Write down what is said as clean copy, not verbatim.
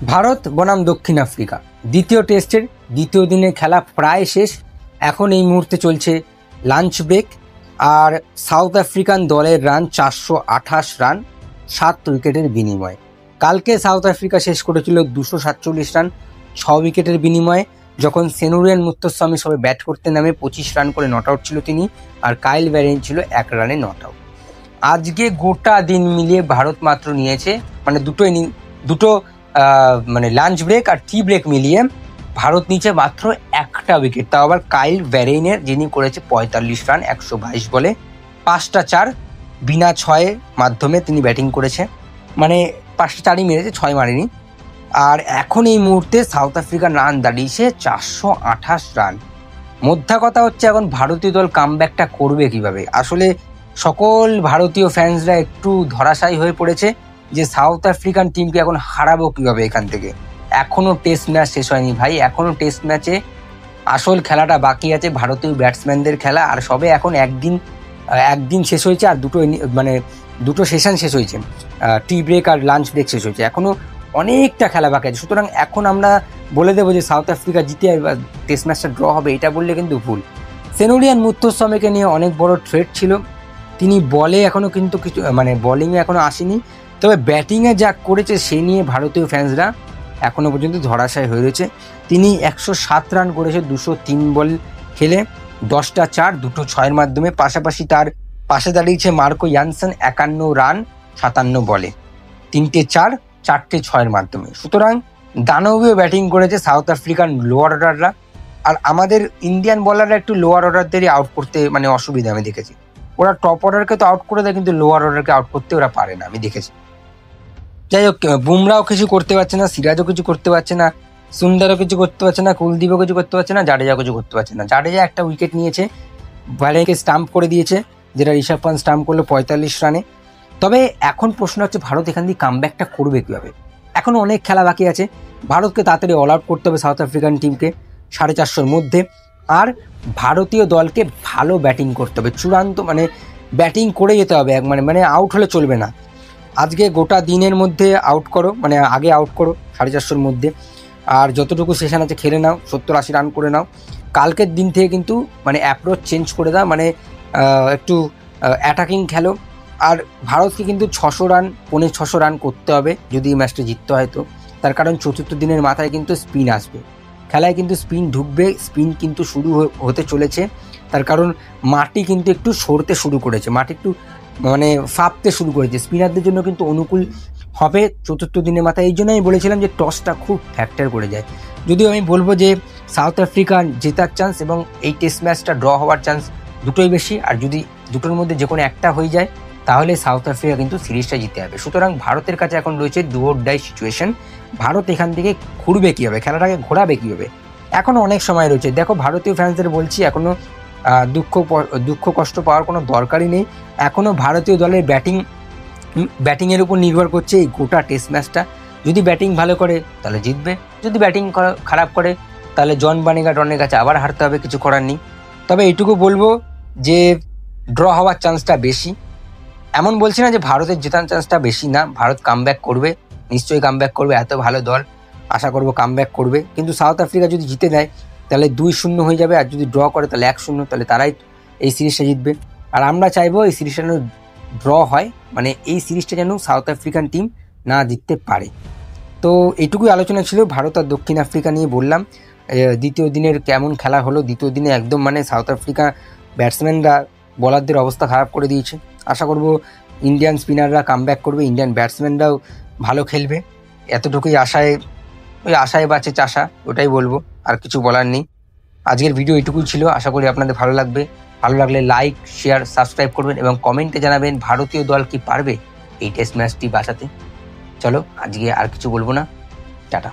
ভারত বনাম দক্ষিণ আফ্রিকা দ্বিতীয় টেস্টের দ্বিতীয় দিনের খেলা প্রায় শেষ। এখন এই মুহূর্তে চলছে লাঞ্চ ব্রেক। আর সাউথ আফ্রিকান দলের রান 428 রান 7 উইকেটের বিনিময়ে। কালকে সাউথ আফ্রিকা শেষ করেছিল 247 রান 6 উইকেটের বিনিময়ে, যখন সেনুরিয়ান মুত্তস্বামী সবে ব্যাট করতে নামে 25 রান করে নট আউট ছিল তিনি, আর কাইল ভ্যারেন ছিল 1 রানে নট আউট। আজকে গোটা দিন মিলিয়ে ভারত মাত্র নিয়েছে দুটো মানে লাঞ্চ ব্রেক আর টি ব্রেক মিলিয়ে ভারত নিচে মাত্র একটা উইকেট, তাও আবার কাইল ভ্যারেনের, যিনি করেছে 45 রান 122 বলে, 5টা 4 বিনা 6 মাধ্যমে তিনি ব্যাটিং করেছে, মানে 5টা 4ই মেরেছে, 6 মারেনি। আর এখন এই মুহূর্তে সাউথ আফ্রিকার রান দাঁড়িয়েছে 428 রান। মোদ্দা কথা হচ্ছে এখন ভারতীয় দল কামব্যাকটা করবে কিভাবে। আসলে সকল ভারতীয় ফ্যান্সরা একটু ধরাশায়ী হয়ে পড়েছে যে সাউথ আফ্রিকান টিমকে এখন হারাবো কিভাবে এখান থেকে। এখনো টেস্ট ম্যাচ শেষ হয়নি ভাই, এখনো টেস্ট ম্যাচে আসল খেলাটা বাকি আছে, ভারতীয় ব্যাটসম্যানদের খেলা। আর সবে এখন একদিন শেষ হয়েছে, আর দুটো সেশন শেষ হয়েছে, টি ব্রেক আর লাঞ্চ ব্রেক শেষ হয়েছে, এখনো অনেকটা খেলা বাকি আছে। সুতরাং এখন আমরা বলে দেবো যে সাউথ আফ্রিকা জিতে টেস্ট ম্যাচটা ড্র হবে, এটা বললে কিন্তু ভুল। সেনুরিয়ান মুত্তস্বামীকে নিয়ে অনেক বড় থ্রেট ছিল, তিনি বলে এখনো কিন্তু কিছু বোলিংয়ে এখনো আসেনি, তবে ব্যাটিংয়ে যা করেছে সেই নিয়ে ভারতীয় ফ্যান্সরা এখনো পর্যন্ত ধরাশায়ী হয়ে রয়েছে। তিনি 107 রান করেছে 203 বল খেলে, 10টা 4 2টো 6-এর মাধ্যমে। পাশাপাশি তার পাশে দাঁড়িয়েছে মার্কো ইয়ানসেন 51 রান 57 বলে, 3টে 4 4টে 6-এর মাধ্যমে। সুতরাং দানবীয় ব্যাটিং করেছে সাউথ আফ্রিকান লোয়ার অর্ডাররা। আর আমাদের ইন্ডিয়ান বলাররা একটু লোয়ার অর্ডারদেরই আউট করতে অসুবিধা আমি দেখেছি। ওরা টপ অর্ডারকে তো আউট করে দেয়, কিন্তু লোয়ার অর্ডারকে আউট করতে ওরা পারে না, আমি দেখেছি। যাই হোক, বুমরাও কিছু করতে পারছে না, সিরাজও কিছু করতে পারছে না, সুন্দরও কিছু করতে পারছে না, কুলদীপও কিছু করতে পারছে না, জাডেজাও কিছু করতে পারছে না। জাডেজা একটা উইকেট নিয়েছে, ভ্যালেনকে স্টাম্প করে দিয়েছে, যেটা ঋষভ পান্ট স্টাম্প করলো 45 রানে। তবে এখন প্রশ্ন হচ্ছে ভারত এখান দিয়ে কামব্যাকটা করবে কীভাবে। এখনও অনেক খেলা বাকি আছে, ভারতকে তাড়াতাড়ি অল আউট করতে হবে সাউথ আফ্রিকান টিমকে 450-র মধ্যে। আর ভারতীয় দলকে ভালো ব্যাটিং করতে হবে, চূড়ান্ত ব্যাটিং করে যেতে হবে, আউট হলে চলবে না। আজকে গোটা দিনের মধ্যে আউট করো, আগে আউট করো 450-র মধ্যে, আর যতটুকু সেশন আছে খেলে নাও, 70-80 রান করে নাও। কালকের দিন থেকে কিন্তু অ্যাপ্রোচ চেঞ্জ করে দাও, একটু অ্যাটাকিং খেলো। আর ভারতকে কিন্তু 600 রান করতে হবে যদি এই ম্যাচটা জিততে হয়। তো তার কারণ চতুর্থ দিনের মাথায় কিন্তু স্পিন আসবে, খেলায় কিন্তু স্পিন ঢুকবে, স্পিন কিন্তু শুরু হতে চলেছে। তার কারণ মাটি কিন্তু একটু সরতে শুরু করেছে, মাটি একটু ফাঁপতে শুরু করেছে, স্পিনারদের জন্য কিন্তু অনুকূল হবে চতুর্থ দিনের মাথায়। এই জন্য আমি বলেছিলাম যে টসটা খুব ফ্যাক্টর করে যায়। যদিও আমি বলবো যে সাউথ আফ্রিকার জেতার চান্স এবং এই টেস্ট ম্যাচটা ড্র হওয়ার চান্স দুটোই বেশি। আর যদি দুটোর মধ্যে যে কোনো একটা হয়ে যায় তাহলে সাউথ আফ্রিকা কিন্তু সিরিজটা জিতে যাবে। সুতরাং ভারতের কাছে এখন রয়েছে do or die situation. Bharat এখান থেকে ঘুরবে কীভাবে, খেলাটাকে ঘোরাবে কীভাবে, এখনও অনেক সময় রয়েছে। দেখো, ভারতীয় ফ্যান্সদের বলছি, এখনও দুঃখ কষ্ট পাওয়ার কোনো দরকারই নেই। এখনও ভারতীয় দলের ব্যাটিংয়ের উপর নির্ভর করছে এই গোটা টেস্ট ম্যাচটা। যদি ব্যাটিং ভালো করে তাহলে জিতবে, যদি ব্যাটিং খারাপ করে তাহলে জন বানিগাটনের কাছে আবার হারতে হবে, কিছু করার নেই। তবে এইটুকু বলবো যে ড্র হওয়ার চান্সটা বেশি। এমন বলছি না যে ভারতের জেতার চান্সটা বেশি না, ভারত কামব্যাক করবে, নিশ্চয়ই কামব্যাক করবে, এত ভালো দল, আশা করবো কামব্যাক করবে। কিন্তু সাউথ আফ্রিকা যদি জিতে নেয় তাহলে 2-0 হয়ে যাবে, আর যদি ড্র করে তাহলে 1-0, তাহলে তারাই এই সিরিজটা জিতবে। আর আমরা চাইবো এই সিরিজটা যেন ড্র হয়, এই সিরিজটা যেন সাউথ আফ্রিকান টিম না জিততে পারে। তো এইটুকুই আলোচনা ছিল ভারত আর দক্ষিণ আফ্রিকা নিয়ে বললাম। দ্বিতীয় দিনের কেমন খেলা হলো, দ্বিতীয় দিনে একদম সাউথ আফ্রিকা ব্যাটসম্যানরা বোলারদের অবস্থা খারাপ করে দিয়েছে। আশা করবো ইন্ডিয়ান স্পিনাররা কামব্যাক করবে, ইন্ডিয়ান ব্যাটসম্যানরাও ভালো খেলবে, এতটুকুই আশায় বাঁচে চাষা, ওটাই বলবো, আর কিছু বলার নেই। আজকের ভিডিও এটুকুই ছিল, আশা করি আপনাদের ভালো লাগবে। ভালো লাগলে লাইক, শেয়ার, সাবস্ক্রাইব করবেন এবং কমেন্টে জানাবেন ভারতীয় দল কি পারবে এই টেস্ট ম্যাচটি বাঁচাতে। চলো, আজকে আর কিছু বলবো না, টাটা।